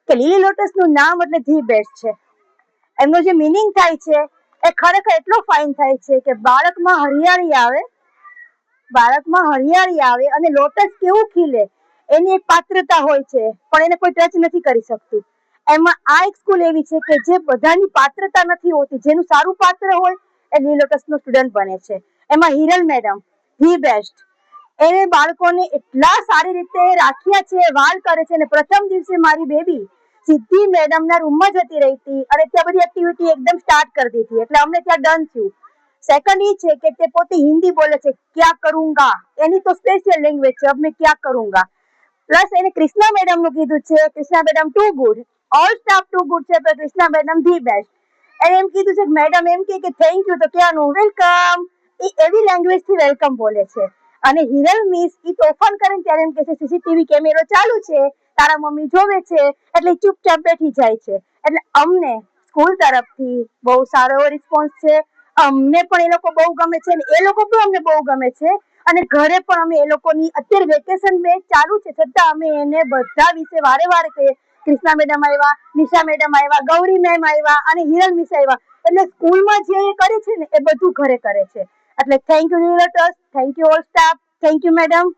કે લીલી લોટસ નું નામ એટલે ધી બેસ્ટ છે. એમનો જે મિનિંગ થાય છે એ ખરેખર એટલો ફાઇન થાય છે કે બાળકમાં હરિયાળી આવે અને લોટસ કેવું ખીલે એની એક પાત્રતા હોય છે, પણ એને કોઈ ટચ નથી કરી શકતું. એમાં આ એક સ્કૂલ એવી છે કે જે બધાની પાત્રતા નથી હોતી, જેનું સારું પાત્ર હોય એ લીલી લોટસ નો સ્ટુડન્ટ બને છે. એમાં હિરલ મેડમ ધી બેસ્ટ, એને બાળકોને એટલા સારી રીતે રાખ્યા છે, વાલ કરે છે. અને પ્રથમ દિવસે મારી બેબી સીધી મેડમ ના રૂમમાં જતી રહી હતી અને ત્યાં બધી એક્ટિવિટી એકદમ સ્ટાર્ટ કરી દીધી, એટલે અમને ત્યાં ડન થયું. સેકન્ડ એ છે કે તે પોતે હિન્દી બોલે છે, ક્યાં કરુંગા, એની તો સ્પેશિયલ લેંગ્વેજ છે, અબ મેં ક્યાં કરુંગા. પ્લસ એને કૃષ્ણા મેડમ નું કીધું છે, Krishna madam too good, all staff too good છે, તો કૃષ્ણા મેડમ ધી બેસ્ટ. એને એમ કીધું છે કે મેડમ એમ કે થેન્ક યુ, તો ક્યાંનું વેલકમ, એ એવી લેંગ્વેજ થી વેલકમ બોલે છે. અને હિરલ મિસ ઈ તોફાન કરે ને ત્યારે એમ કે છે સીસીટીવી કેમેરો ચાલુ છે, તારા મમ્મી જોવે છે, એટલે ચૂપચાપ બેઠી જાય છે. એટલે અમને સ્કૂલ તરફથી બહુ સારો એવો રિસ્પોન્સ છે. અમને પણ એ લોકો બહુ ગમે છે ને એ લોકો પણ અમને બહુ ગમે છે. અને ઘરે પણ અમે એ લોકોની અત્યારે વેકેશન બેચ ચાલુ છે છતાં અમે એને બધા વિશે વારે વારે કહીએ. કૃષ્ણા મેડમ આવ્યા, નિશા મેડમ આવ્યા, ગૌરી મેમ આવ્યા અને હિરલ મિસ આવ્યા. એટલે સ્કૂલમાં જે કરે છે ને એ બધું ઘરે કરે છે. એટલે thank you lily lotus, thank you all staff, thank you madam.